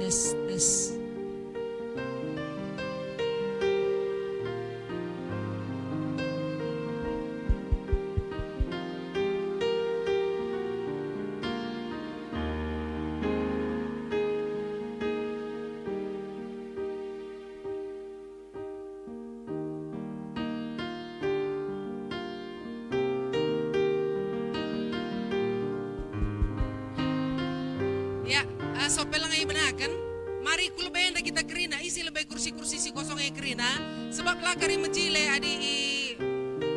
tes tes. Ya, sopel lang ay benakan. Mari ku lebay anda kita kerina, isi lebay kursi-kursi si kosong ay kerina. Sebab lakari menjile adi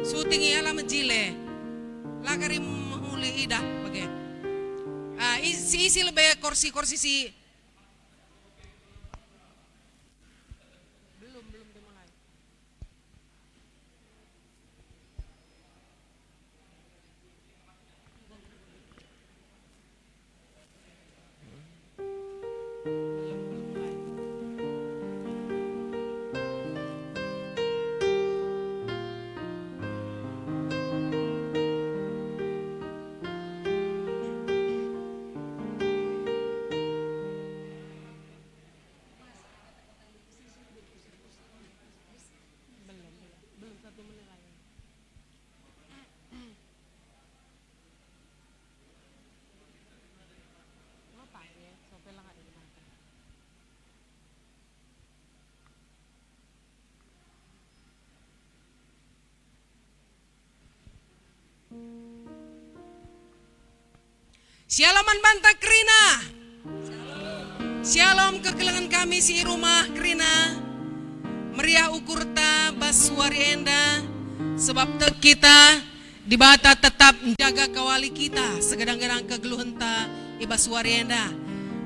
syuting ialah menjile. Lakari menguli ida, bagai. Isi lebay kursi-kursi si. Belum dimulai. Belum 1 menit lagi. Apa ya? Sopel lang ada benakan. Shalom banta Krina. Shalom kekelangan kami si rumah Krina. Meriah ukurta basuari enda. Sebab kita di bata tetap menjaga kawali kita. Segadang-gadang kegeluhenta iba suari enda.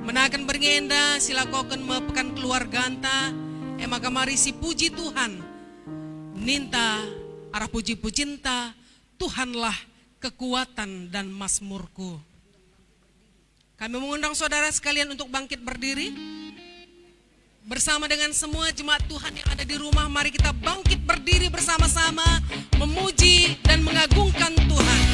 Menakan berngenda silakokan mepekan keluarga anta. Maka mari si puji Tuhan. Ninta arah puji-pucinta. Tuhanlah kekuatan dan mazmurku. Kami mengundang saudara sekalian untuk bangkit berdiri. Bersama dengan semua jemaat Tuhan yang ada di rumah, mari kita bangkit berdiri bersama-sama, memuji dan mengagungkan Tuhan.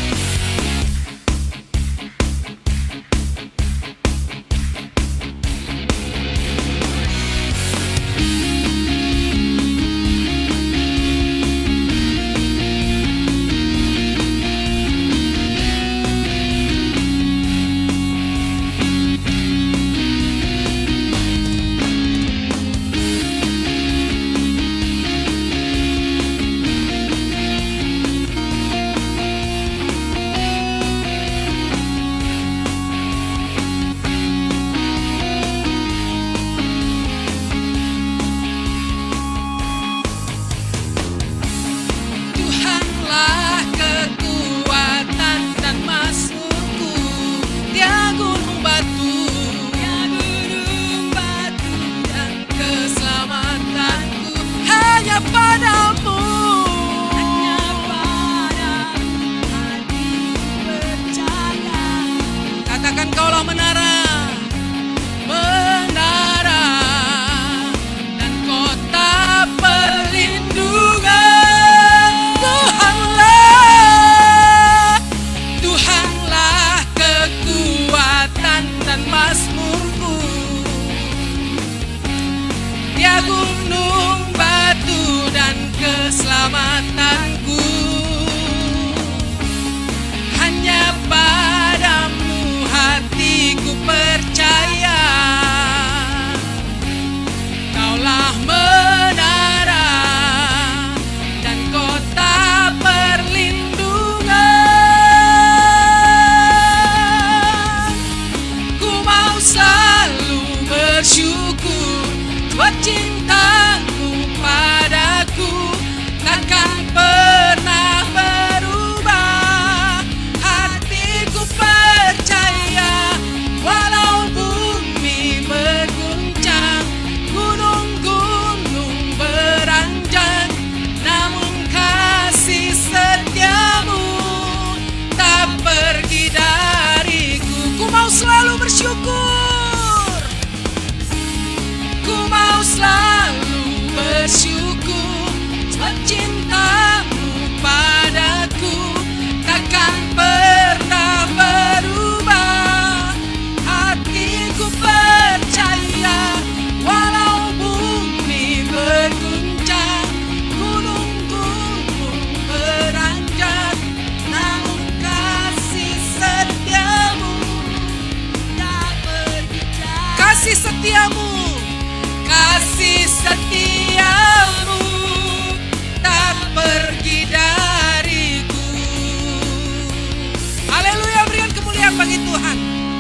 bagi Tuhan.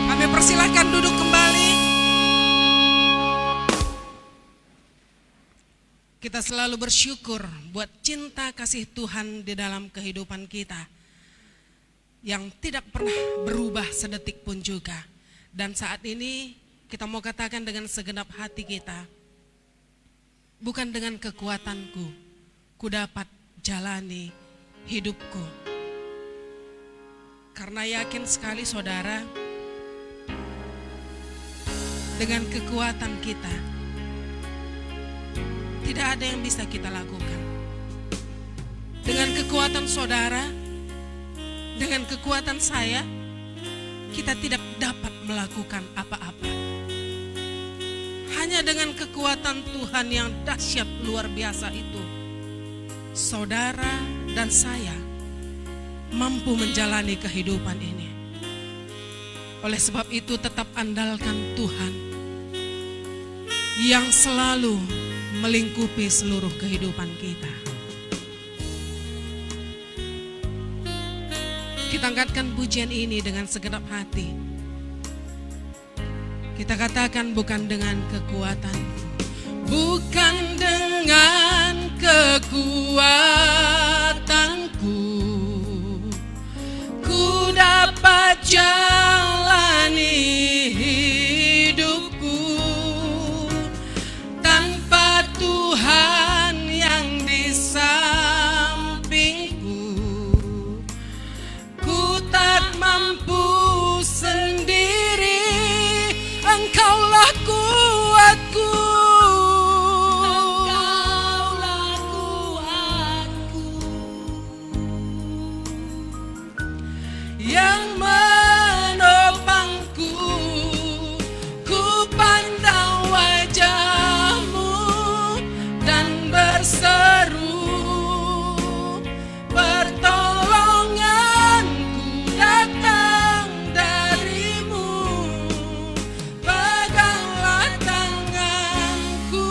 Kami persilahkan duduk kembali. Kita selalu bersyukur buat cinta kasih Tuhan di dalam kehidupan kita yang tidak pernah berubah sedetik pun juga. Dan saat ini kita mau katakan dengan segenap hati kita, bukan dengan kekuatanku ku dapat jalani hidupku. Karena yakin sekali saudara, dengan kekuatan kita tidak ada yang bisa kita lakukan. Dengan kekuatan saudara, dengan kekuatan saya, kita tidak dapat melakukan apa-apa. Hanya dengan kekuatan Tuhan yang dahsyat luar biasa itu, saudara dan saya mampu menjalani kehidupan ini. Oleh sebab itu tetap andalkan Tuhan yang selalu melingkupi seluruh kehidupan kita. Kita angkatkan pujian ini dengan segenap hati. Kita katakan bukan dengan kekuatanku, bukan dengan kekuatanku, ku dapat jalani hidupku tanpa Tuhan yang di sampingku. Ku tak mampu sendiri, Engkaulah kuatku. Engkaulah kuatku yang menopangku. Ku pandang wajah-Mu dan berseru, pertolonganku datang dari-Mu. Peganglah tanganku,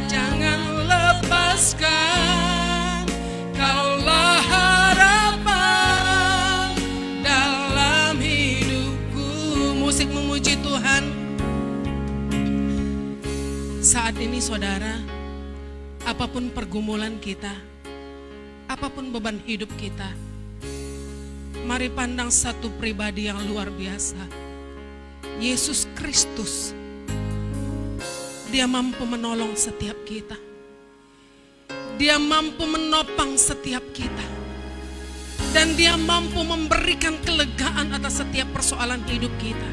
jangan lepaskan. Kaulah harapan dalam hidupku. Musik memuji Tuhan. Saat ini saudara, apapun pergumulan kita, apapun beban hidup kita, mari pandang satu pribadi yang luar biasa, Yesus Kristus. Dia mampu menolong setiap kita. Dia mampu menopang setiap kita. Dan dia mampu memberikan kelegaan atas setiap persoalan hidup kita.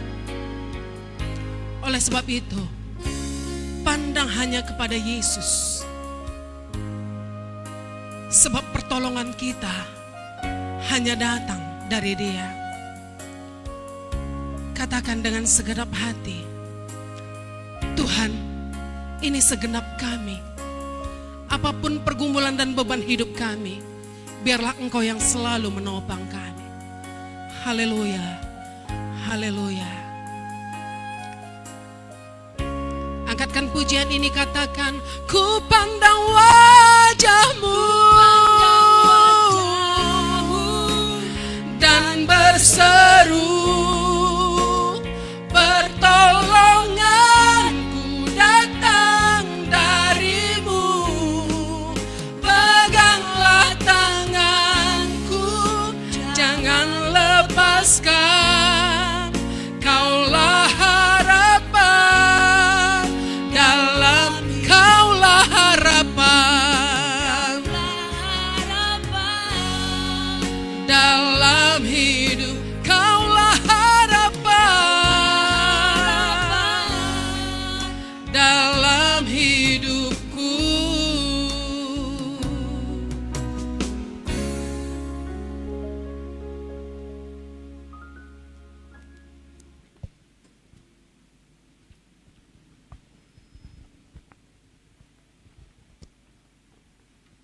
Oleh sebab itu, pandang hanya kepada Yesus. Sebab pertolongan kita hanya datang dari Dia. Katakan dengan segenap hati, Tuhan, ini segenap kami. Apapun pergumulan dan beban hidup kami, biarlah Engkau yang selalu menopang kami. Haleluya, haleluya. Angkatkan pujian ini, katakan, ku pandang wajah-Mu dan berseru, pertolonganku datang dari-Mu. Peganglah tanganku, jangan lepaskan. Kaulah harapan dalam, kaulah harapan dalam hidup. Kaulah harapan dalam hidupku.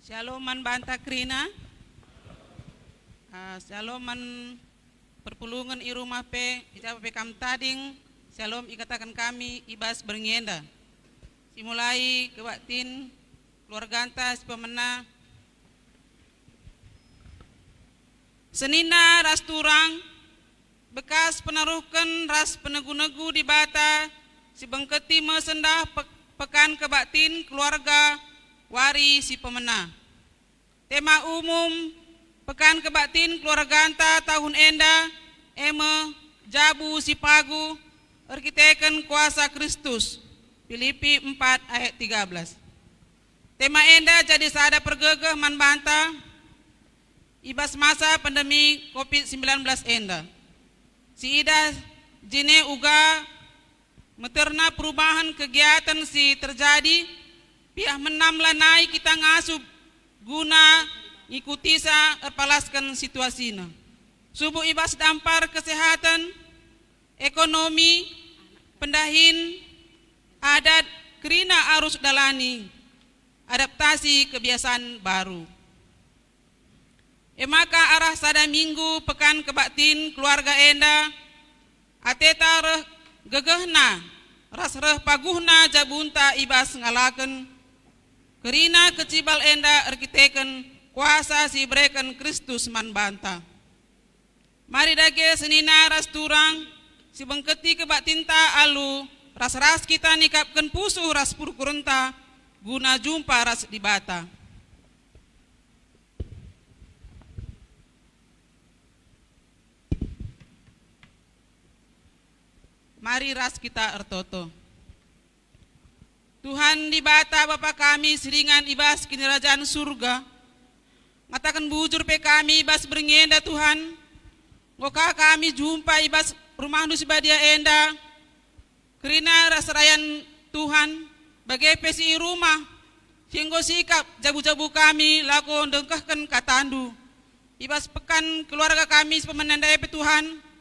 Shalom man banta krina. Shalom man perpulungan i rumah pe ita pe kam tading. Shalom ikatakan kami ibas berngenda. Simulai kewatin keluarga antas pemena. Senina rasturang bekas penaruhkan ras penegu-negu di bata, si bengketi mesendah pekan kebaktin keluarga wari si pemena. Tema umum pekan kebaktin keluarga anta tahun enda, eme jabu si pagu, arkiteken kuasa Kristus, Filipi 4 ayat 13. Tema enda jadi sada pergegeh man banta, ibas masa pandemi COVID-19 enda. Si ida jine uga meterna perubahan kegiatan si terjadi, pihak menamlah naik kita ngasup guna ikuti sa erpalaskan situasina. Subuh ibas dampar kesehatan, ekonomi, pendahin, adat, kerina arus dalani, adaptasi kebiasaan baru. Maka arah sada minggu pekan kebaktin keluarga enda, ateta reh gegehna, ras reh paguhna jabunta ibas ngalaken, kerina kecibal enda arkiteken kuasa si breken Kristus man banta. Mari dage senina ras turang, si bengketi kebaktinta alu, ras-ras kita nikapkan pusu ras purkurenta, guna jumpa ras di bata. Mari ras kita ertoto. Tuhan di bata Bapa kami seringan ibas kini kerajaan surga. Ngatakan bujur pe kami ibas berngenda Tuhan. Ngoka kami jumpa ibas rumah nu sibadia enda. Kerina ras rayan Tuhan bagai pesi rumah. Singgo sikap jabu-jabu kami lako dengkahkan katandu. Ibas pekan keluarga kami pemenandai pe Tuhan.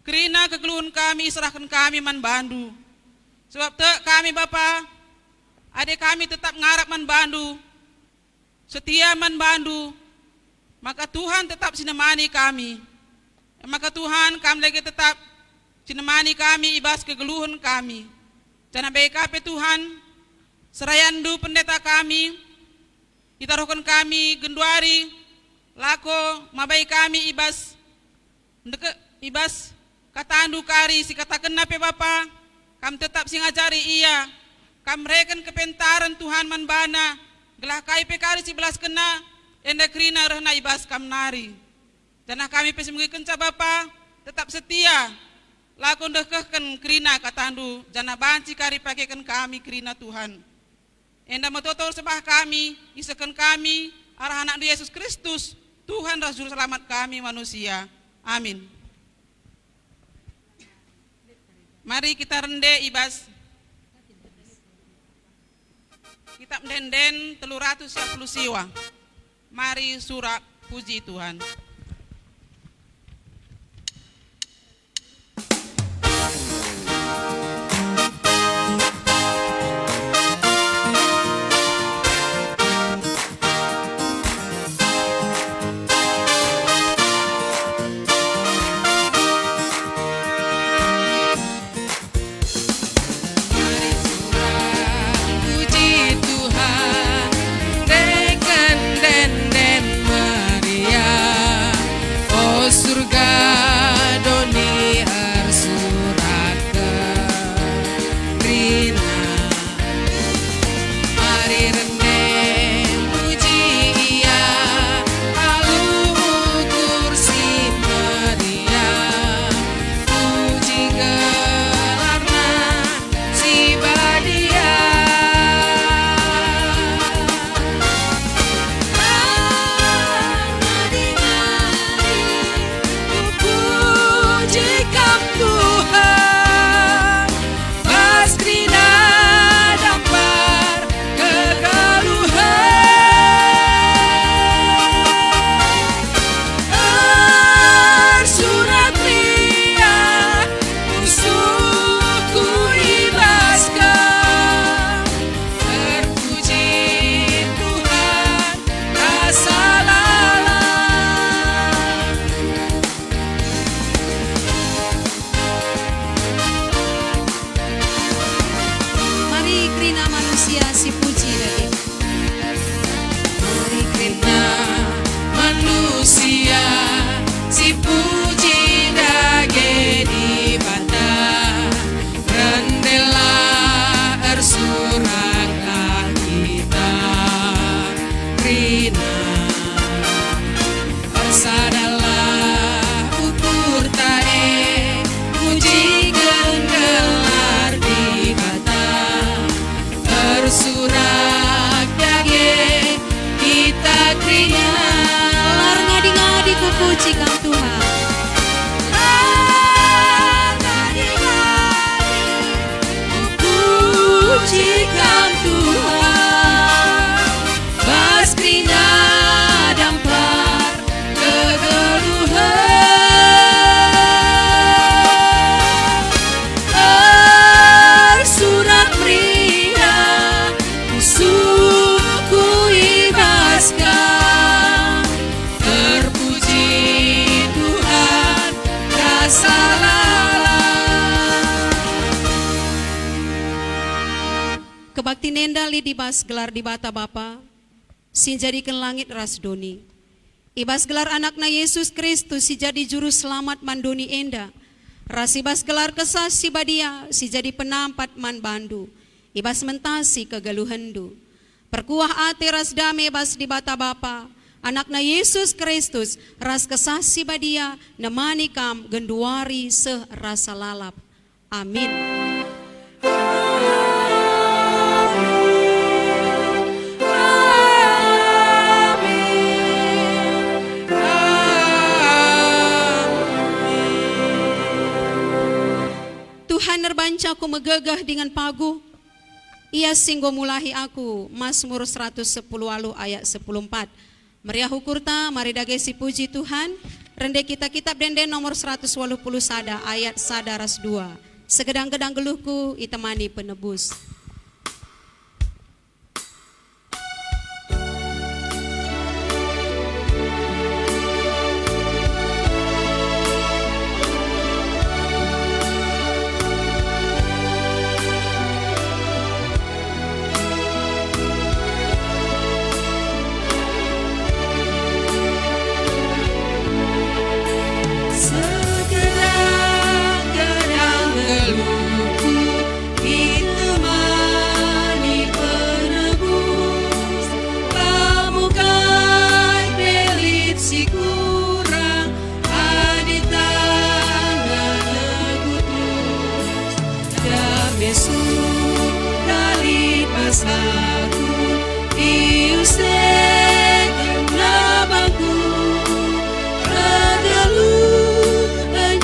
Kerina kegeluhan kami serahkan kami man bandu. Sebab kami Bapa, adik kami tetap ngarap man bandu, setia man bandu, maka Tuhan tetap sinemani kami. Maka Tuhan kami lagi tetap sinemani kami ibas kegeluhan kami. Jangan BKP Tuhan, serayandu pendeta kami, ditaruhkan kami genduari, lako mabai kami ibas katandu kari si katakan nape Bapa, kam tetap singajari iya, kam reken kepentaran Tuhan man bana, gelah kai pekari si belas kena, enda krina rehna ibas kam nari. Janah kami pesi kenca Bapa, tetap setia, lakon dekehken krina katandu, janah banci kari pakaikan kami krina Tuhan. Enda matotol sebah kami, isakan kami, arah anak Yesus Kristus, Tuhan Rasul selamat kami manusia. Amin. Mari kita rende ibas kitab denden 310 siwa. Mari surak puji Tuhan. Ku sinenda li dibas gelar di bata Bapa, si jadikan langit ras doni. Ibas gelar anakna Yesus Kristus si jadi juru selamat mandoni enda. Ras ibas gelar kesah si badia si jadi penampat man bandu. Ibas mentasi kegaluhendu. Perkuah ate ras dame bas di bata Bapa, anakna Yesus Kristus ras kesah si badia nemani kam genduari seh rasa lalap. Amin. Tuhan nerbanca ku megegah dengan pagu. Ia singgo mulahi aku. Mazmur 110 alu ayat 14. Meriah hukurta mari dagesi puji Tuhan. Rende kita kitab denden nomor 180 sada ayat sada ras 2. Segedang-gedang geluhku itemani penebus. Segedang-gedang geluhku itemani penebus. Pamukai pelit si kurang adi tangan legutus. Damesu kali pasaku iusek nabangku.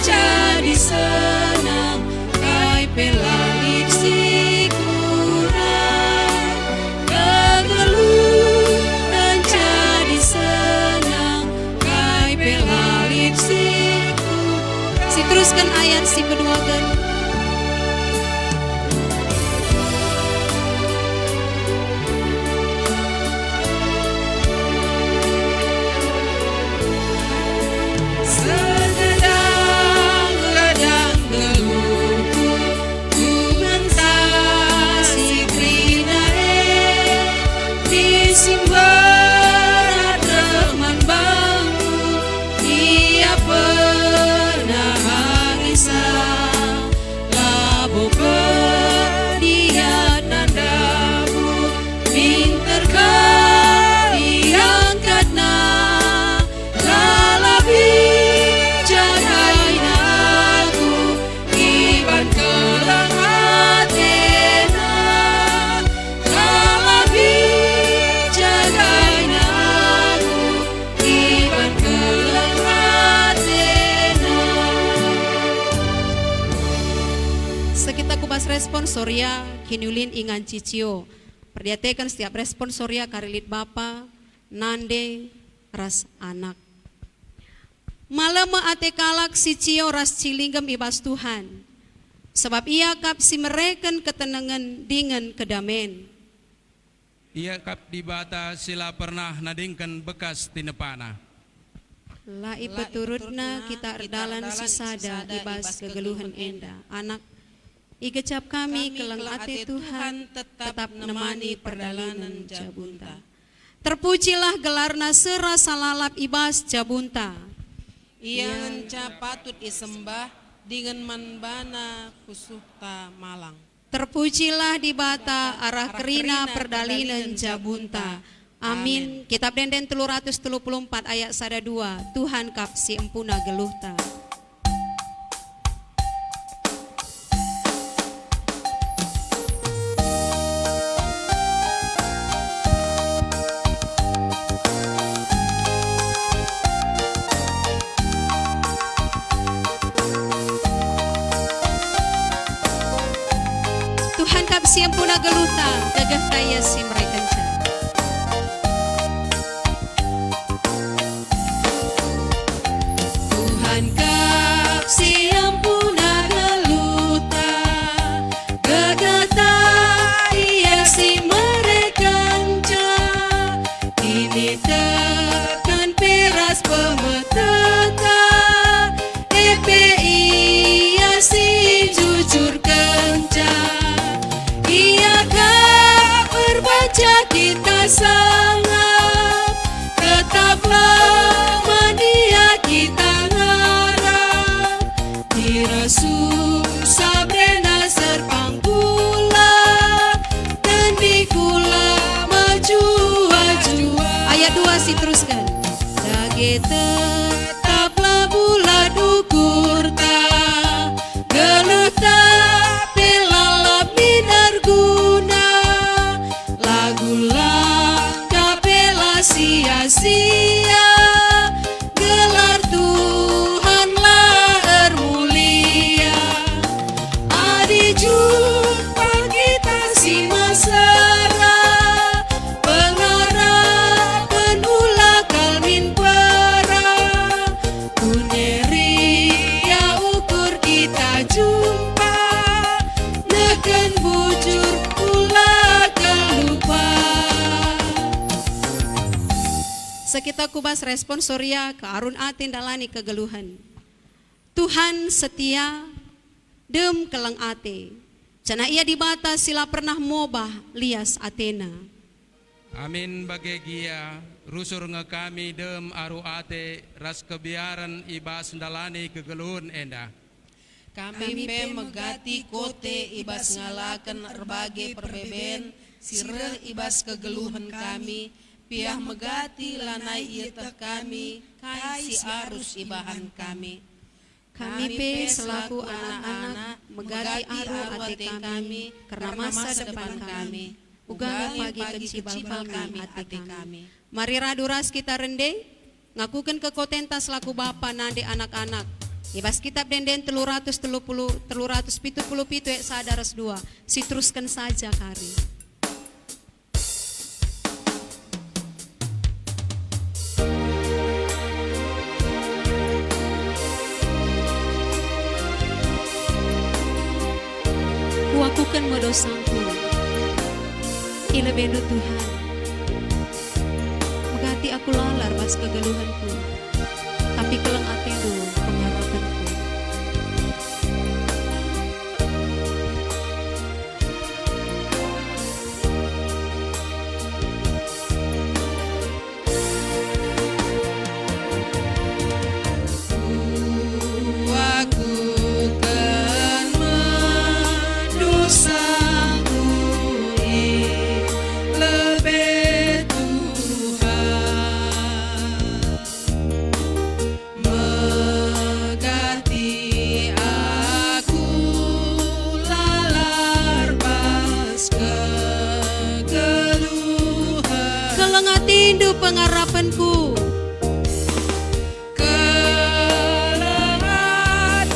Jadi senang kai pelangit si kurang. Kegeluh menjadi senang kai pelangit si kurang. Si teruskan ayat si kedua kan. Segedang-gedang geluhku ku mentasi krinae. Disimberat teman bangku ia pernah hangisah. Labo pediat nandamu minter kali angkatna. Lalabi jagain aku iban kelang hatena. Lalabi jagain aku iban kelang hatena. Sekita kubas respon Surya kinulin ingan cicio. Perdiatekan setiap respon Surya karilit Bapa, nande ras anak. Malam ate kalak si cio ras cilinggam ibas Tuhan. Sebab ia kap si mereken ketenangan dengan kedamen. Ia kap di bata sila pernah nadingkan bekas tinepana. Lai peturutna kita erdalan sisada ibas kegeluhan enda. Anak igecap kami kelang ate Tuhan tetap nemani perdalanan jabunta. Terpujilah gelarna serasa lalap ibas jabunta. Ia ngenca patut isembah dengan manbana kusuhta malang. Terpujilah di bata arah kerina perdalinan jabunta. Amin. Kitab denden 334 ayat 1-2. Tuhan kapsi empuna geluhta. Tuhan kapsi empuna geluhta. Gagah kaya si mereka can. Tuhan kapsi ampuna geluta. Gegata ia si mereka can. Ini tekan peras pemeteta. EPI ia si jujur kencan. Ia kap sangat, tetaplah mania kita ngarap. Dirasu sabrena serpang pula, dan dikula maju. Ayat 2 sih teruskan. Dage tetaplah bulat ukur ta, geluh ta pelalap minar guna, lagulah kapela sia-sia, gelar Tuhanlah ermulia. Adi jumpa kita si masara, pengharapan ulah kalmin para, kuneri ya ukur kita jumpa, neken bujur ulah kelupa. Sekita kubas respon Surya ke arun atin dalani kegeluhan. Tuhan setia dem kelang ate, cana ia dibata sila pernah mobah lias Athena. Amin bagi gia rusur ngekami dem aru ate ras kebiaran ibas dalani kegeluhun enda. Kami pe megati kote ibas ngalaken berbagai perbeben, sireh ibas kegeluhan kami, piah megati lanai ieu teh kami, kai si arus ibahan kami. Kami pe selaku anak-anak megati aru ate kami, karena masa depan kami. Uga pagi kecibal kami ate kami. Mari raduras kita rende, ngakukan kekotenta selaku bapa nande anak-anak. Ibas kitab denden 370 ayat sadaras 2. Sitruskan saja kari. Kuakukan modosaku, ilebendo Tuhan. Megati aku lalar bas kegeluhanku, tapi kelang atendu pengharapanku. Tindu pengharapanku, kelengat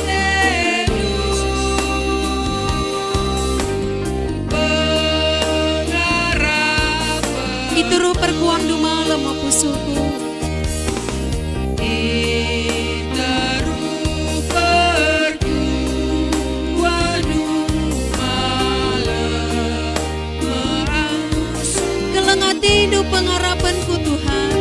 tindu pengharapan, ituru perkuang du malam pusuku, ituru perkuang du malam, kelengat tindu pengharapanku Tuhan.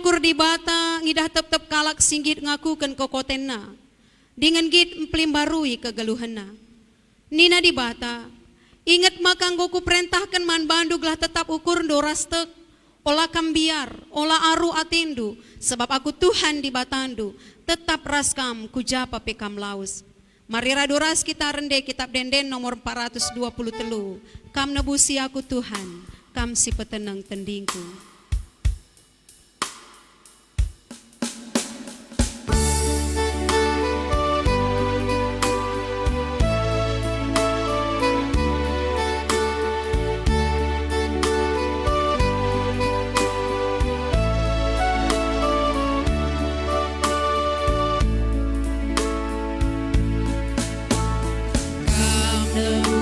ukur di bata ngidah tep-tep kalak singgit ngakukan kokotenna. Dengan git emplimbarui kegeluhanna. Nina di bata, ingat makang goku perintahkan man bandug lah tetap ukur dorastek, olah kambiar, olah aru atendu, sebab aku Tuhan di batandu, tetap raskam kujapa pekam laus. Mari radoras kita rende kitab denden nomor 423, kam nebusi aku Tuhan, kam si petenang tendingku.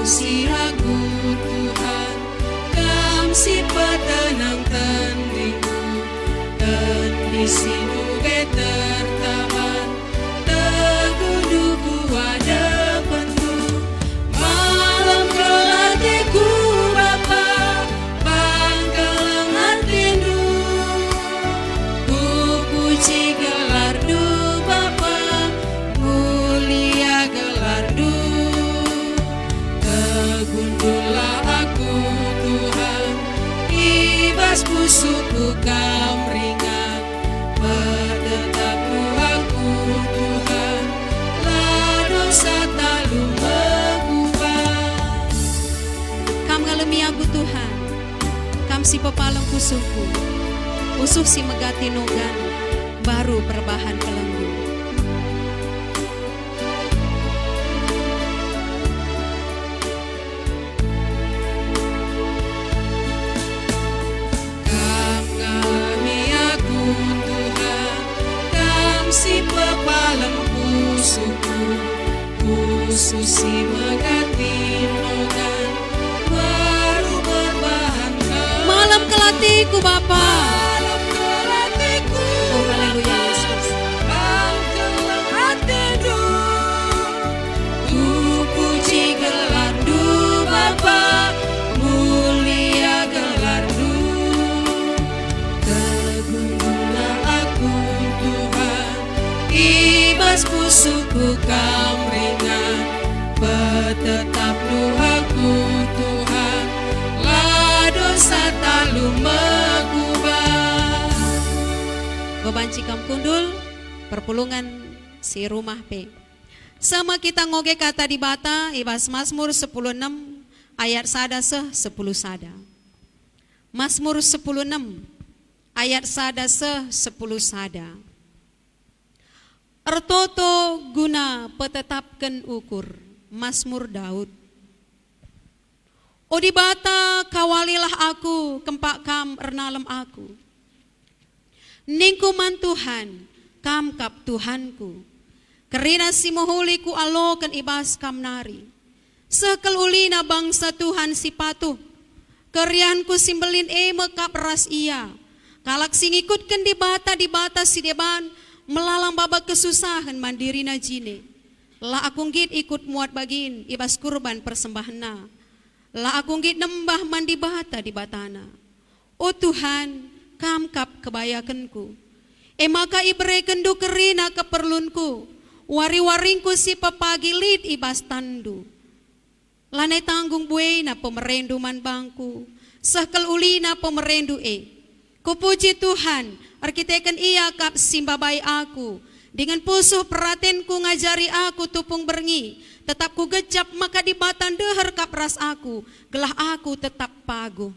Si aku Tuhan, kam si petenang tandingku, dan di sini tertahan, teguduku ada penuh, malam kelatiku Bapa, pangkalang hatimu, ku puji gelar du Bapa, mulia gelar du. Gundulah aku Tuhan, ibas busukku kam ringan, bertetapku aku Tuhan, lah dosa talu mengubah. Kam ngalemi aku Tuhan, kam si pepalang pusuhku, pusuh si megati nogan, baru perbahan kelenggu. Si pepalang pusuku, pususi megati nogan, baru berbahan Malam kelatiku Bapa. malam kelatiku. Oh haleluya Yesus. Pangkalang hatiku, ku puji gelar du Bapa, mulia gelar du. Tegundulah aku Tuhan, ibas pusuku kam ringan, bertetap aku Tuhan, lah dosa talu mengubah. Bebanci kam kundul, perpulungan si rumah P. Sama kita ngoge kata di bata, ibas Mazmur 10:6 ayat sada 10 sada. Mazmur 10:6 ayat sada 10 sada. Ertoto guna petetapkan ukur, Mazmur Daud. O di bata kawalilah aku, kempak kam ernalem aku. Ningkuman Tuhan, kam kap Tuhanku. Kerina si mohuliku alokan ibas kam nari. Sekel ulina bangsa Tuhan si patuh. Kerianku simbelin kap ras iya. Kalak singikutkan di bata si deban. Melalang babak kesusahan mandiri najine. Lah akung git ikut muat bagin ibas kurban persembahna. Lah akung git nembah mandi bata di batana. O Tuhan, kam kap kebayakanku. Maka ibreken du kerina keperlunku. Wari-waringku si papagilit ibas tandu. Lanai tanggung buena pemerendu man bangku. Sahkel ulina pemerendu Kupuji Tuhan, arkiteken ia kap simbabai aku. Dengan pusuh peratenku ngajari aku tupung berngi. Tetap ku gejap maka di batan deher kap ras aku. Gelah aku tetap pagu.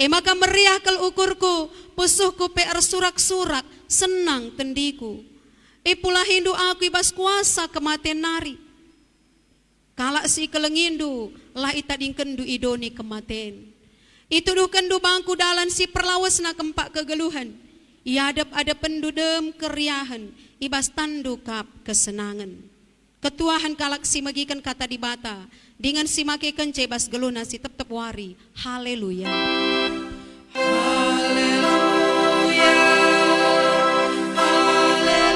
Maka meriah kel ukurku. Pusuhku PR surak-surak senang tendiku. Pula hindu aku ibas kuasa kematian nari. Kalak si kelengindu lah itadingkendu idoni kematian. Itu dukendu bangku dalan si perlawas na kempak kegeluhan. Iadap-adap pendudem keriahan. Ibas tandu kap kesenangan. Ketuahan kalak si magikan kata di bata. Dengan si makikan cebas geluna si tep-tep wari. Haleluya. Haleluya. Haleluya.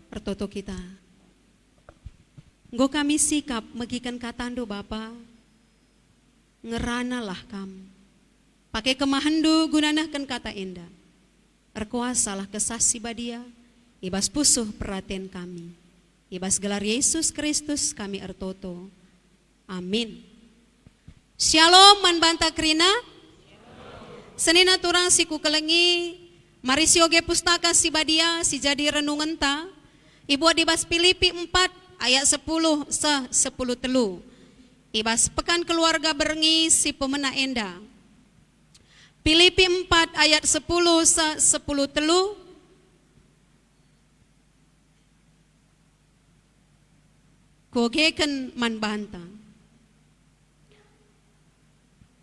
Pertoto kita. Nggo kami sikap megikan katando Bapa. Ngeranalah kam. Pakai kemahandu gunanahkan kata enda. Erkuasalah kesasi badia. Ibas pusuh perhatian kami. Ibas gelar Yesus Kristus kami ertoto. Amin. Shalom manbanta krina. Senina turang siku kelengi. Mari sioge pustaka si badia si jadi renungan ta. Ibu dibas Filipi 4 ayat 10 10 telu. Ibas pekan keluarga berengi si pemena enda. Filipi 4 ayat 10 10 telu. Gogekan manbanta.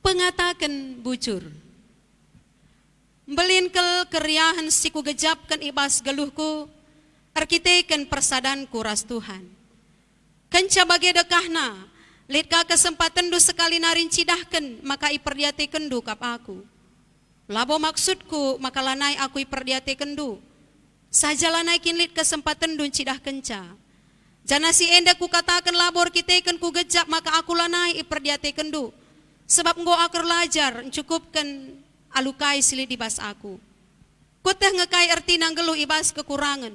Pengatakan bujur. Belinkel keriahan siku gejapkan ibas geluhku. Arkitekan persadanku ras Tuhan. Kenca bagi dekahna. Litka kesempatan du sekali narin cidahkan. Maka iperdiatekan du kap aku. Labo maksudku maka lanai aku iperdiatekan du. Saja lanai kinlit kesempatan du cidah kenca. Jana si enda ku katakan labor kitekan ku gejap maka aku lanai iperdiatekan du. Sebab engkau akar lajar cukupkan alukai sili dibas aku. Kuteh ngekai erti nanggeluh ibas kekurangan.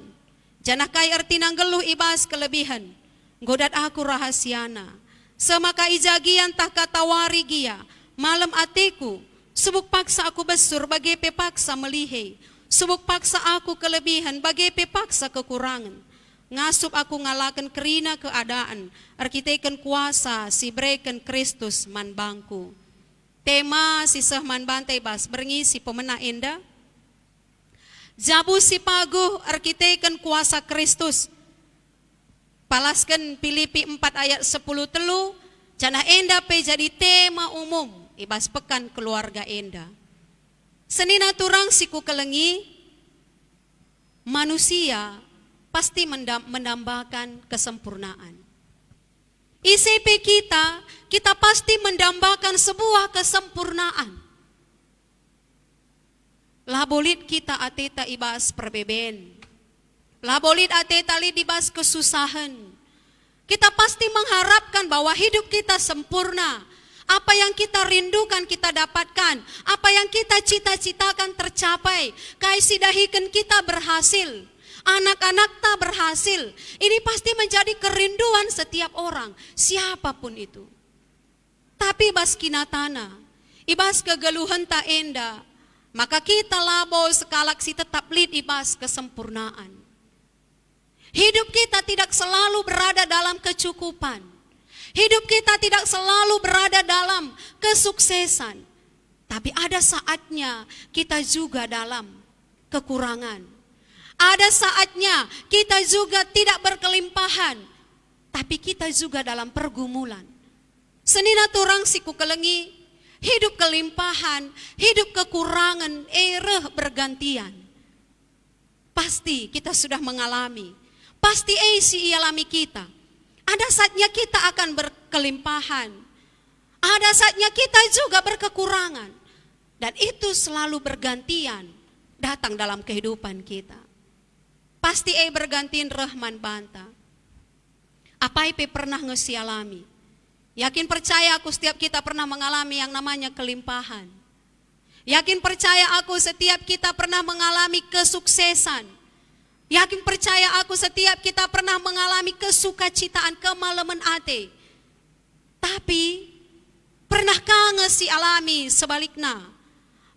Jana kai erti nanggeluh ibas kelebihan. Godat aku rahasiana. Semaka ijagian tak katawari gia. Malam atiku. Subuk paksa aku besur bagi pepaksa melihe. Subuk paksa aku kelebihan bagi pepaksa kekurangan. Ngasup aku ngalakan kerina keadaan. Arkitekan kuasa si breken Kristus man bangku. Tema sisah man bantai bas berengi si pemena enda. Jabu si paguh arkitekan kuasa Kristus. Palaskan Filipi 4 ayat 10 telu. Jana enda pe jadi tema umum. Ibas pekan keluarga enda. Senina turang siku kelengi. Manusia pasti mendambakan kesempurnaan. ICP kita pasti mendambakan sebuah kesempurnaan. Labolit kita ateta ibas perbeben. Labolit ateta li dibas kesusahan. Kita pasti mengharapkan bahwa hidup kita sempurna. Apa yang kita rindukan kita dapatkan. Apa yang kita cita-citakan tercapai. Kaisidahikan kita berhasil. Anak-anak tak berhasil. Ini pasti menjadi kerinduan setiap orang. Siapapun itu. Tapi ibas kinatana. Ibas kegeluhan tak enda. Maka kita labo sekalaksi tetap lid ibas kesempurnaan. Hidup kita tidak selalu berada dalam kecukupan. Hidup kita tidak selalu berada dalam kesuksesan. Tapi ada saatnya kita juga dalam kekurangan. Ada saatnya kita juga tidak berkelimpahan. Tapi kita juga dalam pergumulan. Senina turang siku kelengi. Hidup kelimpahan, hidup kekurangan, bergantian. Pasti kita sudah mengalami. Pasti si alami kita. Ada saatnya kita akan berkelimpahan. Ada saatnya kita juga berkekurangan. Dan itu selalu bergantian datang dalam kehidupan kita. Pasti bergantian rahman banta. Apa ipe pernah ngesialami? Yakin percaya aku setiap kita pernah mengalami yang namanya kelimpahan. Yakin percaya aku setiap kita pernah mengalami kesuksesan. Yakin percaya aku setiap kita pernah mengalami kesukacitaan, kemalaman ate. Tapi pernahkah ngesi alami sebaliknya?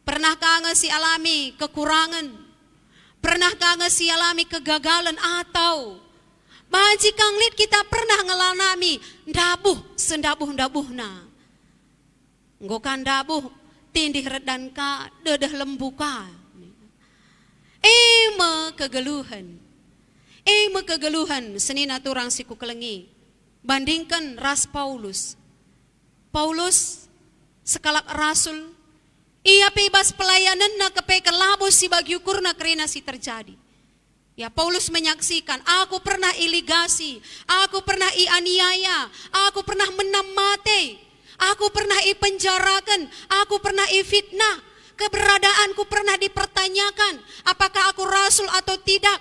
Pernahkah ngesi alami kekurangan? Pernahkah ngesi alami kegagalan atau majikang lid kita pernah ngelanami dabuh sendabuh-dabuhna. Nggokan dabuh tindih redan ka dedah lembuka. Kegeluhan senina turang siku kelengi. Bandingkan ras Paulus. Paulus sekalak rasul. Ia bebas pelayanan na kepe kelabos si bagiukur na kerena si terjadi. Ya Paulus menyaksikan, aku pernah iligasi, aku pernah ianiaya, aku pernah menamate, aku pernah ipenjarakan, aku pernah ifitnah, keberadaanku pernah dipertanyakan, apakah aku rasul atau tidak.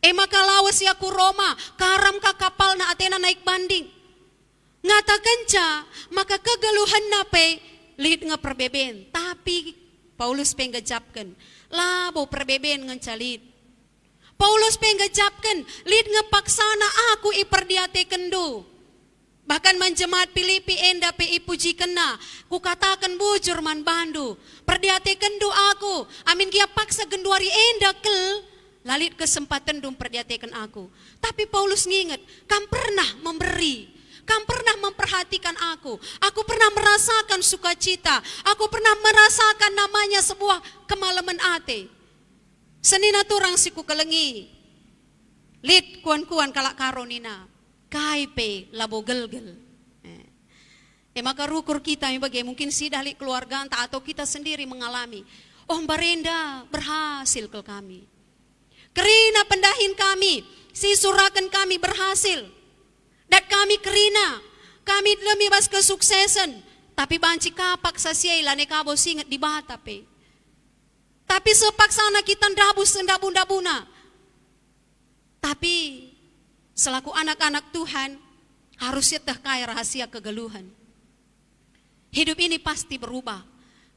Maka lawas ya ku Roma, karam ka kapal na Athena naik banding. Ngatakan ca, maka kegeluhan nape, lihit nga perbeben. Tapi Paulus penggajapkan, labo perbeben ngan calit. Paulus penggajapkan, lihit nga paksana aku iperdiatekan do. Bahkan menjemaat Filipi enda pe ipuji kena, ku katakan bujur man bandu, perdiatekan do aku, amin kia paksa genduari enda kel, lalit kesempatan dum perdiatekan aku. Tapi Paulus nginget, kam pernah memberi, kam pernah memperhatikan aku pernah merasakan sukacita, aku pernah merasakan namanya sebuah kemalaman ate. Senina turang siku kelengi, lit kuan-kuan kalak karonina, kaipe labo gelgel. Maka rukur kita bagi mungkin sidah lit keluarga atau kita sendiri mengalami. Oh Barenda berhasil ke kami. Kerina pendahin kami, si surakan kami berhasil. Dan kami kerina, kami demi bas kesuksesan. Tapi banci kapak sasiay lane kabo singet di batape. Tapi sepaksana kita ndabus ndabun-dabuna. Tapi selaku anak-anak Tuhan harusnya kaya rahasia kegeluhan. Hidup ini pasti berubah.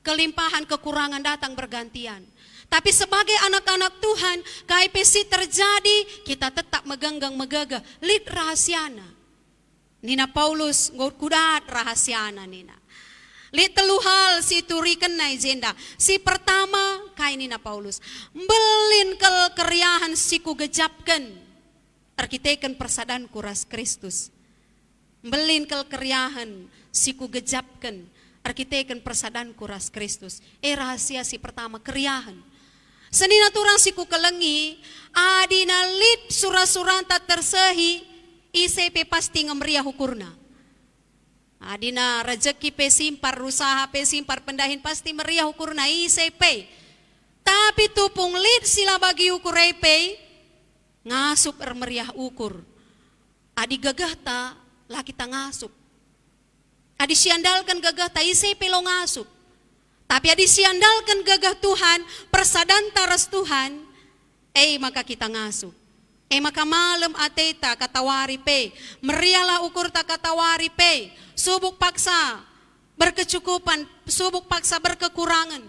Kelimpahan kekurangan datang bergantian. Tapi sebagai anak-anak Tuhan, KIPC terjadi, kita tetap megagah, lit rahasiana. Nina Paulus kudat rahasiana nina. Lit telu hal si turikan na agenda. Si pertama, kay nina Paulus, belin kel keryahan si ku gejapkan, arkiteken persadan kuras Kristus. Belin kel keryahan si ku gejapkan, arkiteken persadan kuras Kristus. Rahasia si pertama, keryahan. Senina turang siku kelengi, adina lit surah-surah tak tersehi, ICP pasti ngemeriah hukurna. Adina rezeki pesimpar, rusaha pesimpar, pendahin pasti meriah hukurna ICP. Tapi tupung lit sila bagi ukur EP, ngasup meriah ukur. Adi gagah ta, lah kita ngasup. Adi siandalkan gagah ta, ICP lo ngasup. Tapi adi siandalkan gagah Tuhan, persadan taras Tuhan, maka kita ngasuh. Maka malam ateta katawari pe, merialah ukur tak katawari pe, subuk paksa berkecukupan, subuk paksa berkekurangan.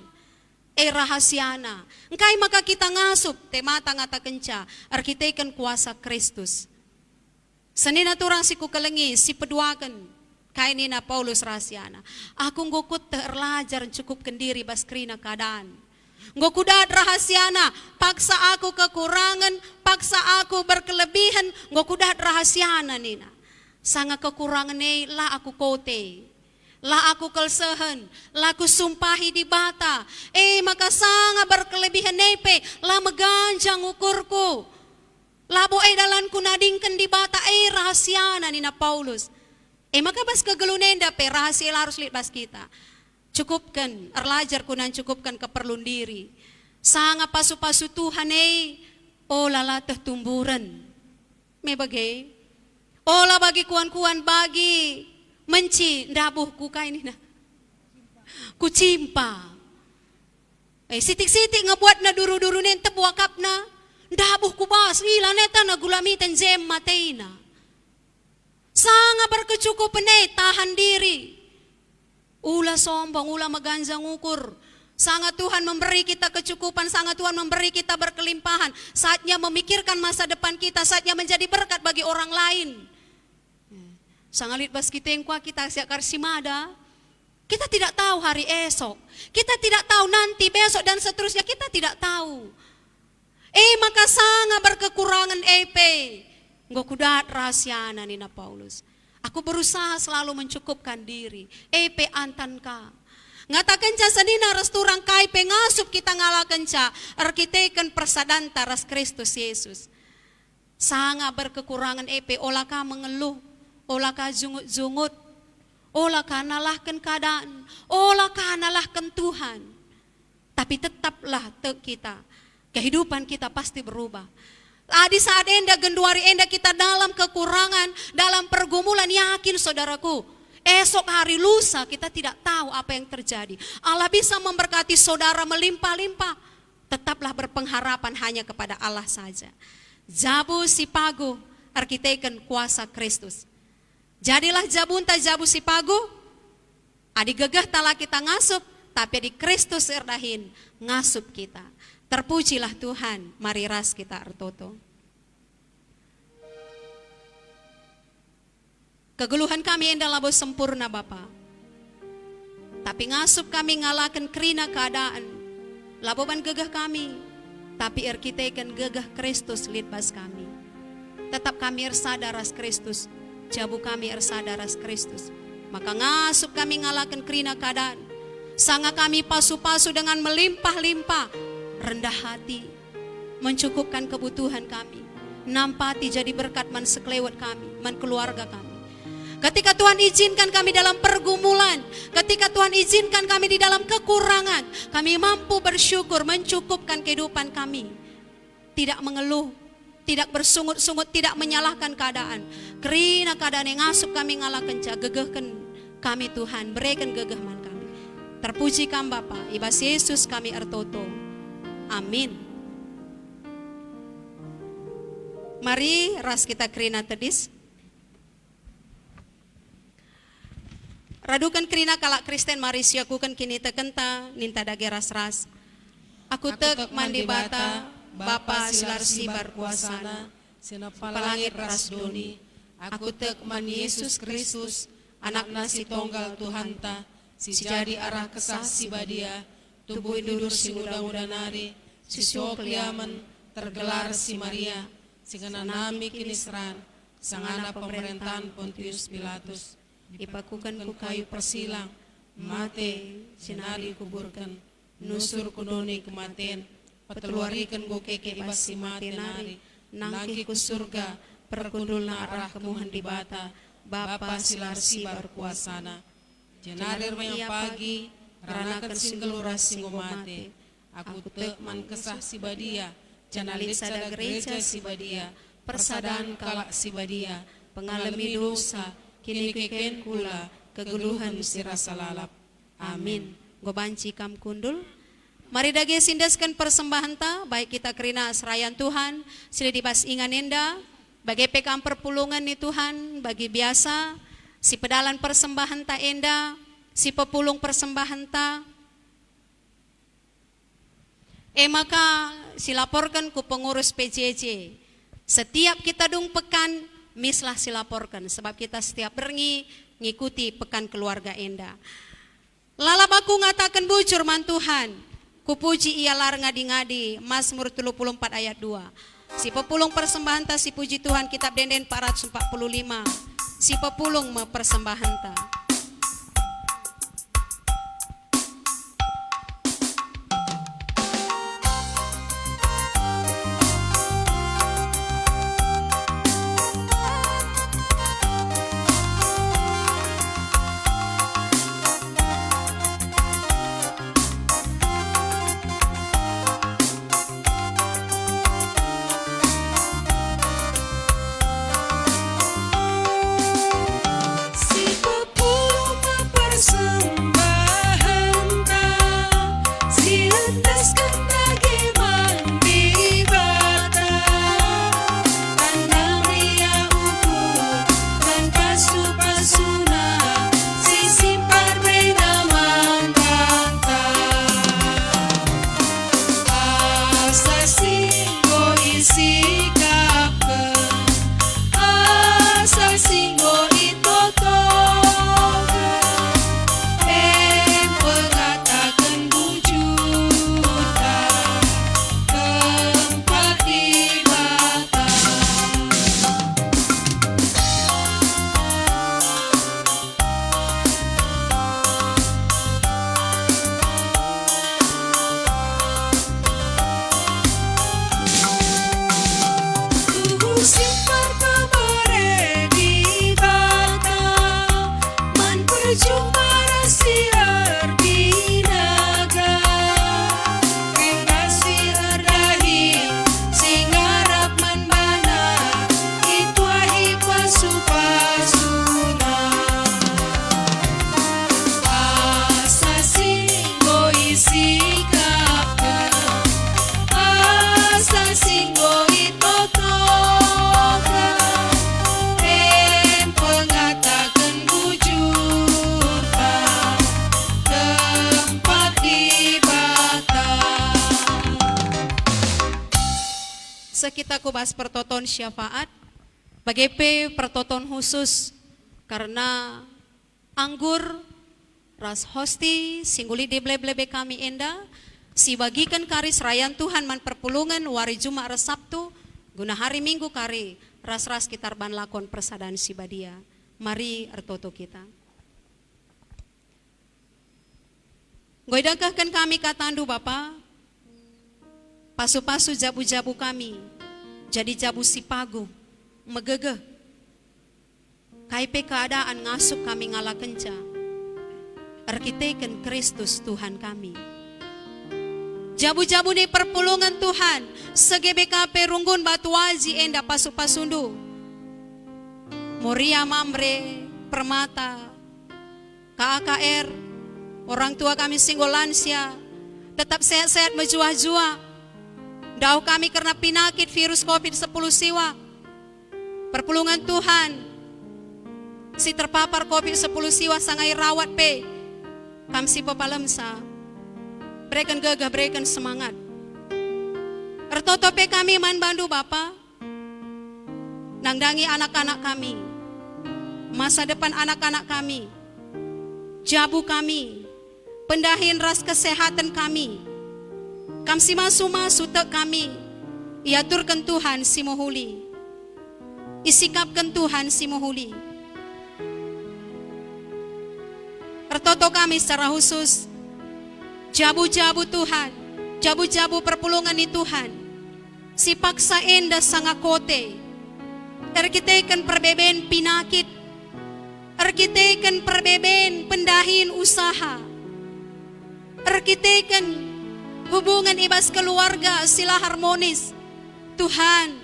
Rahasiana. Engkai maka kita ngasup, temata ngata kenca, arkiteken kuasa Kristus. Senina turang siku kelengi, si peduakan. Kaya nina Paulus rahasiana. Aku ngukut terlajar cukup kendiri baskrina keadaan. Ngokudat rahasiana. Paksa aku kekurangan. Paksa aku berkelebihan. Ngokudat rahasiana nina. Sanga kekurangan lah aku kote. Lah aku kelsehan. Lah aku sumpahi di bata. Maka sanga berkelebihan nepe. Lah meganjang ukurku. Labo dalanku nadingkan di bata. Rahasiana nina Paulus. Maka bas kegelunenda pe rahasia harus lihat bas kita. Cukupkan, erlajar kunan cukupkan keperluan diri. Sanga pasu-pasu Tuhan olah tumburan. Me bagai. Olah bagi kuan-kuan bagi menci ndabuh ku kay ni na. Kucimpa. Sitik-sitik ngebuat na duru-duru nente buakap na. Ndabuh ku bas ngila neta na gulamitan jem mateina. Sanga berkecukupan tahan diri. Ula sombong, ula maganjang ukur. Sanga Tuhan memberi kita kecukupan, sanga Tuhan memberi kita berkelimpahan. Saatnya memikirkan masa depan kita, saatnya menjadi berkat bagi orang lain. Sanga lit bas kita yang kuat kita siak karsimada. Kita tidak tahu hari esok. Kita tidak tahu nanti besok dan seterusnya, kita tidak tahu. Maka sanga berkekurangan Ngokudat rahasiana nina Paulus. Aku berusaha selalu mencukupkan diri. Antan ka. Ngatakan ca senina resturang kai pengasup kita ngalakan ca. Arkiteken persadan taras Kristus Yesus. Sanga berkekurangan olah ka mengeluh. Olah ka jungut-jungut. Olah ka nalahkan keadaan. Olah ka nalahkan Tuhan. Tapi tetaplah kita. Kehidupan kita pasti berubah. Di saat enda genduari enda kita dalam kekurangan, dalam pergumulan, yakin saudaraku, esok hari lusa kita tidak tahu apa yang terjadi. Allah bisa memberkati saudara melimpah-limpah. Tetaplah berpengharapan hanya kepada Allah saja. Jabu sipagu arkiteken kuasa Kristus. Jadilah jabunta jabu sipagu, adi gegah tala kita ngasup, tapi di Kristus erdahin ngasup kita. Terpujilah Tuhan, mari ras kita artoto. Kegeluhan kami endah labo sempurna Bapa. Tapi ngasup kami ngalakan kerina keadaan. Laboban gegah kami, tapi erkiteken gegah Kristus litbas kami. Tetap kami ersada ras Kristus, jabu kami ersada ras Kristus. Maka ngasup kami ngalakan kerina keadaan. Sanga kami pasu-pasu dengan melimpah-limpah, rendah hati, mencukupkan kebutuhan kami. Nampati jadi berkat man sekelewat kami, man keluarga kami. Ketika Tuhan izinkan kami dalam pergumulan, ketika Tuhan izinkan kami di dalam kekurangan, kami mampu bersyukur, mencukupkan kehidupan kami. Tidak mengeluh, tidak bersungut-sungut, tidak menyalahkan keadaan. Kerina keadaan yang ngasup kami ngalahkan gegehkan kami Tuhan, berikan gegeh man kami. Terpuji kami Bapa, ibas Yesus kami artoto. Amin. Mari ras kita kerina tedis. Radukan kerina kalak Kristen mari siakukan kini tekenta ninta dage ras-ras. Aku tek mandi bata, Bapa silar sibar kuasana, senapalangit ras doni. Aku tek man Yesus Kristus, anak nasi tonggal Tuhanta, si jadi arah kesah si badia, tubuh dudur si muda-muda nari, si liaman tergelar si Maria, si nami kini seran, sangana pemerintahan Pontius Pilatus. Dipakukan ku kayu persilang, mate sinari kuburkan, nusur kudoni kematen, peteluarikan ku keke ibas si mate nari, nangki ku surga, perkundul na arah kemuhan di bata, Bapa silar sibar kuasana. Jenarir mayang pagi, ranakan singgeluras singomate, aku tek man kesah si badia, janalit sada gereja si badia, persadaan kalak si badia, pengalami dosa, kini keken kula kegeluhan si rasa lalap. Amin. Gobanci kam kundul. Mari dage sindaskan persembahan ta, baik kita kerina serayan Tuhan, sila dibas ingan enda, bagi pekam perpulungan ni Tuhan, bagi biasa, si pedalan persembahan ta enda, si pepulung persembahan ta. Maka silaporkan ku pengurus PJJ. Setiap kita dung pekan, mislah silaporkan sebab kita setiap berngi ngikuti pekan keluarga enda. Lalap aku ngatakan bujur man Tuhan, kupuji ia lar ngadi-ngadi, Mazmur 34 ayat 2. Si pepulung persembahan ta si puji Tuhan kitab Denden 445. Si pepulung me persembahan ta. Si pepulung Masa kita kubas pertoton syafaat, bagepe pertoton khusus karena anggur ras hosti singguli deble-blebe kami enda si bagikan kari serayan Tuhan man perpulungan wari Jumat ras Sabtu guna hari Minggu kari ras-ras kitar ban lakon persadaan si badia. Mari artoto kita. Goidangkahkan kami katandu Bapa, pasu-pasu jabu-jabu kami, jadi jabu si pagu, megegeh. Kaipe keadaan ngasuk kami ngala kenca, arkiteken Kristus Tuhan kami. Jabu-jabu ni perpulungan Tuhan, segebekape runggun batu waji enda pasu-pasundu. Moria Mamre, Permata, KAKR, orang tua kami singgolansia, tetap sehat-sehat menjua-jua. Dau kami karena penyakit virus COVID-10 siwa. Perpulungan Tuhan, si terpapar COVID-10 siwa sangai rawat pe. Kami si pepalemsa, berikan gagah, berikan semangat. Ertoto pe kami man bandu Bapa, nangdangi anak-anak kami, masa depan anak-anak kami, jabu kami, pendahin ras kesehatan kami. Kamsi masu tek kami, iaturkan Tuhan si mohuli, isikapkan Tuhan si mohuli. Ertoto kami secara khusus, jabu-jabu Tuhan, jabu-jabu perpulungan ni Tuhan, si paksa enda sangakote, erkitekan perbeben pinakit, erkitekan perbeben pendahin usaha, erkitekan hubungan ibas keluarga sila harmonis. Tuhan,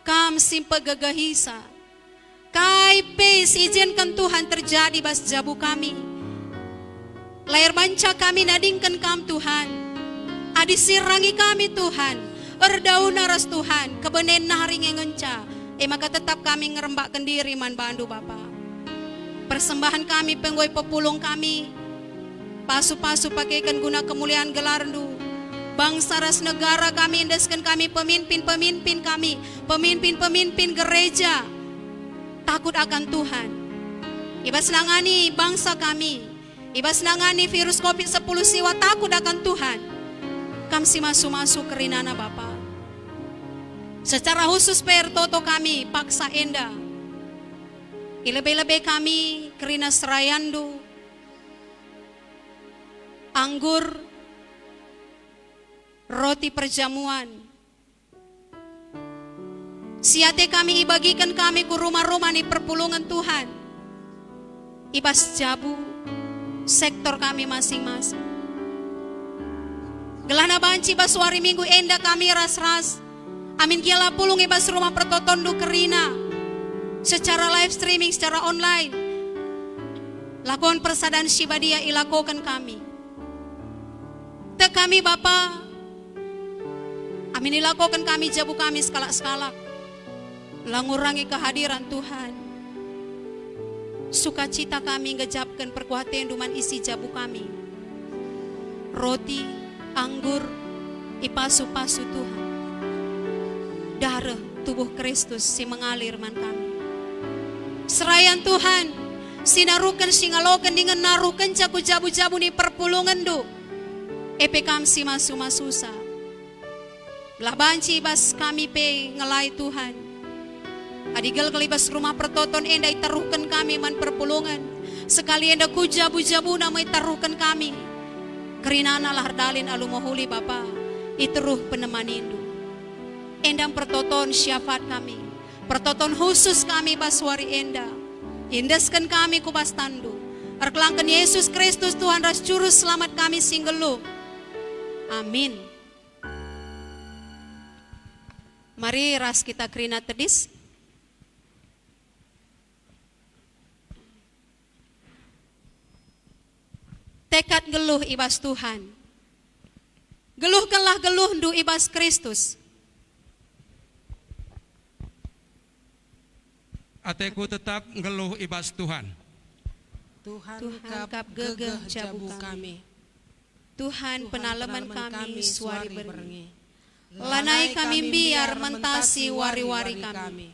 kam simpe gagahisa. Kaipe izinkan Tuhan terjadi bas jabu kami. Layar banca kami nadingkan kam Tuhan. Adisirangi kami Tuhan. Erdau naras Tuhan. Kebenen naring ngenca. Maka tetap kami ngerembakkan diri man bandu Bapa. Persembahan kami penggoy pepulung kami. Pasu-pasu pakaikan guna kemuliaan gelarndu. Bangsa ras negara kami indeskan kami pemimpin-pemimpin kami, pemimpin-pemimpin gereja takut akan Tuhan. Ibas nangani bangsa kami, ibas nangani virus COVID-10 siwa takut akan Tuhan. Kami si masu-masu kerinana Bapa. Secara khusus pertoto kami paksa enda. Ilebe-lebe kami kerina serayandu, anggur, roti perjamuan. Siate kami ibagikan kami ke rumah-rumah ni perpulungan Tuhan. Ibas jabu sektor kami masing-masing. Gelana banci bas wari Minggu enda kami ras-ras. Amin kiala pulung ibas rumah pertotondu kerina. Secara live streaming, secara online. Lakon persadaan Sibadia ilakokan kami. Te kami Bapa, amin ilakokan kami jabu kami skala-skala. Langurangi kehadiran Tuhan. Sukacita kami ngejapkan perkuatan duman isi jabu kami. Roti, anggur, ipasu-pasu Tuhan. Darah tubuh Kristus si mengalir man kami. Serayan Tuhan, sinarukan singalokan dengan narukan caku jabu-jabu ni perpulungan do. Epekam si masu-masusa. Belah banci bas kami pe ngelai Tuhan. Adigal kelibas rumah pertoton enda itaruhkan kami man perpulungan. Sekali enda ku jabu-jabu namai taruhkan kami. Kerinana lahardalin alumohuli Bapa. Iteruh penemanindu. Endam pertoton syafaat kami. Pertoton khusus kami baswari enda. Indeskan kami kubas tandu. Erkelangkan Yesus Kristus Tuhan ras juru selamat kami singgelu. Amin. Mari ras kita kerina tedis. Tekad geluh ibas Tuhan. Geluhkanlah geluh du ibas Kristus. Ateku tetap ngeluh ibas Tuhan. Tuhan kap gegeh jabu kami. Tuhan penalaman kami suari berengi. Lanai kami biar mentasi wari-wari kami.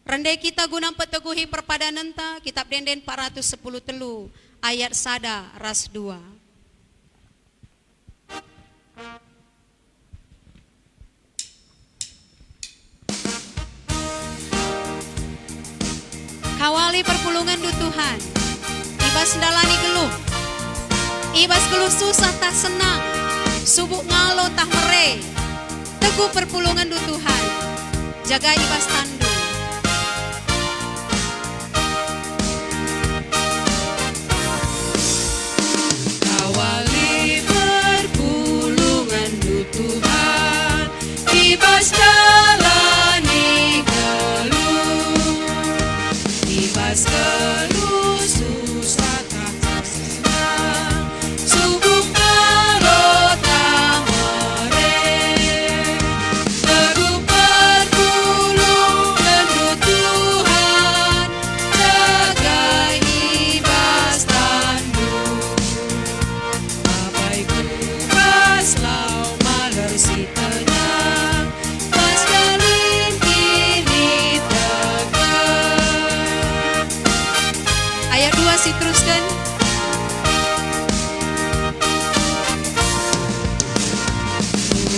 Rendai kita gunang peteguhi perpadanan ta, kitab Denden 410 telu, ayat sada ras 2. Kawali perpulungan du Tuhan, ibas dalani geluh, ibas geluh susah tak senang, subuk ngalo tak mere, teguh perpulungan du Tuhan, jaga ibas tandu. Kawali perpulungan du Tuhan, ibas jalani geluh, ibas geluh susah tak senang, subuk ngalo tak mere, teguh perpulungan du Tuhan, jaga ibas tandu. Babaiku paslau maler si tenang, pas dalin kini tegak. Ayat 2 si teruskan.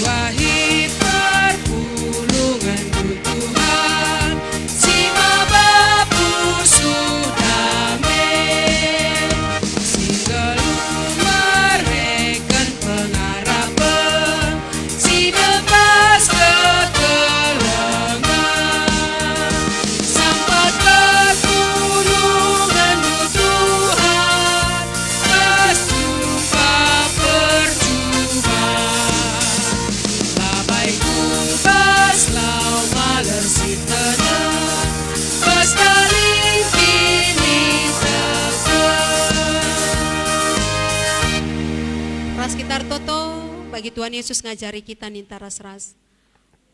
Wahid perpulungan du Tuhan, si mabapu sudah si geluh mereken pengarapan, si lepas ketelengan, sampai perpulungan du Tuhan, pas jumpa percuma. Babaiku paslau maler si tenang, pas dalin kini tegak. Ras kita toto, bagi Tuhan Yesus ngajari kita ninta ras-ras.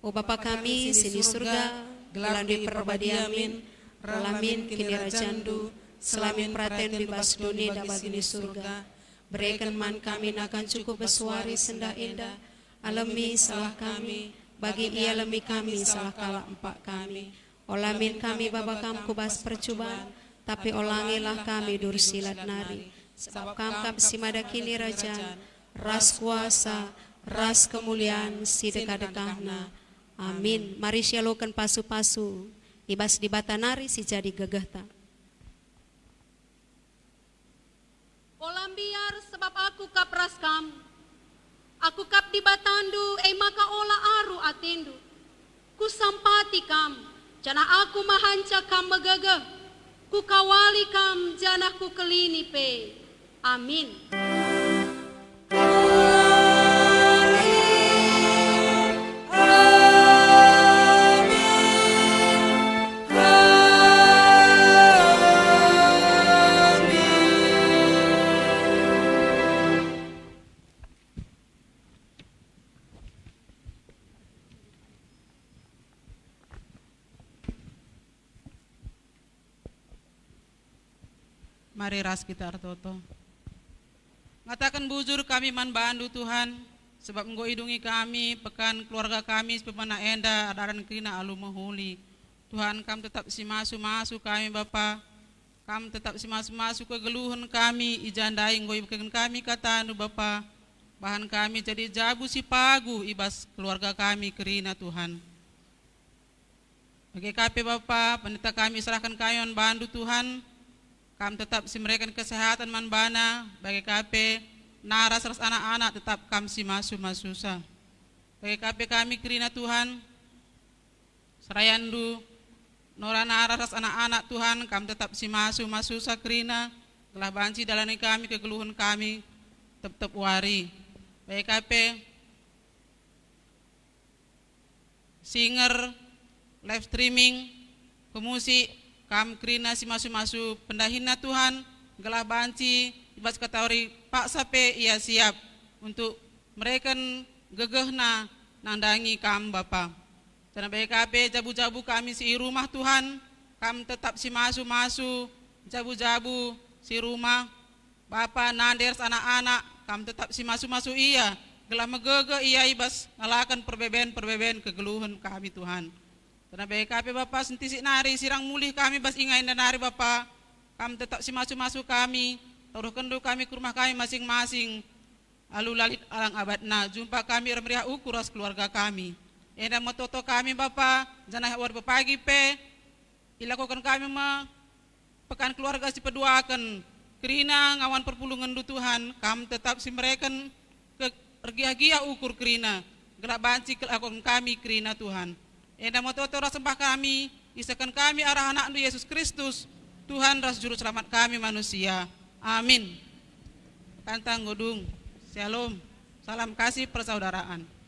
O Bapa kami, sini surga, gelar di perbadiamin, relamin kini rajandu, selamin praten bebas dunia da bagini surga. Berikan man kami akan cukup bersuari sendah indah, alami salah kami, bagi ia lemi kami salah kalah empak kami. Olamin kami Bapa kam kubas percobaan, tapi olangilah kami dursilat nari. Sebab kam simada kini rajan, ras kuasa, ras kemuliaan si dekah-dekahna. Amin. Mari syalokan pasu-pasu, ibas di batanari si jadi gegahta. Olam biar sebab aku kap ras kam, aku kap di batandu, maka ola aru atendu. Ku sampati kam, jana aku mahanca kam megagah, ku kawali kam jana ku kelini pe. Amin. Mari ras kita artoto. Ngatakan bujur kami man bandu Tuhan, sebab engkau hidungi kami, pekan keluarga kami, pemana enda, adaran kina alu mahuli. Tuhan kam tetap si masu kami Bapa, kam tetap si masu kegeluhan kami, ijandai engkau ibukan kami kata anu Bapa, bahan kami jadi jabu si pagu, ibas keluarga kami kerina Tuhan. Bagi KP Bapa, pendeta kami serahkan kayon bandu Tuhan, kam tetap si mereka kesehatan man bana, bagi KP naras ras anak-anak tetap kam si masu-masusa. Bagi KP kami kerina Tuhan, serayandu nora naras ras anak-anak Tuhan, kam tetap si masu-masusa kerina, telah banci dalani kami kegeluhan kami, tetap wari. Bagi KP singer, live streaming, pemusik, kam kerina si masu-masu pendahina Tuhan, gelah banci, ibas katauri Pak Sape ia siap untuk mereka gegehna nandangi kam Bapa. Karena BKP jabu-jabu kami si rumah Tuhan, kam tetap si masu-masu, jabu-jabu si rumah, Bapa nander anak-anak, kam tetap si masu-masu iya, gelah megege iya ibas ngalakan perbeben kegeluhan kami Tuhan. Karena BKP Bapak sentisi nari sirang mulih kami bas ingain dan nari Bapak. Kami tetap si masuk kami, taruh kendu kami ke rumah kami masing-masing. Alu lalit alang abadna, jumpa kami meriah ukur as keluarga kami. Eda mototo kami Bapak, janah war pagi pe, ilakukan kami pekan keluarga si peduakan. Kerina ngawan perpulungan du Tuhan, kami tetap si mereka ke ergia-gia ukur kerina. Gelak banci kelakukan kami kerina Tuhan. Eda mototo sembah kami, isakan kami arah anak Yesus Kristus, Tuhan ras juru selamat kami manusia. Amin. Kantang godung. Shalom. Salam kasih persaudaraan.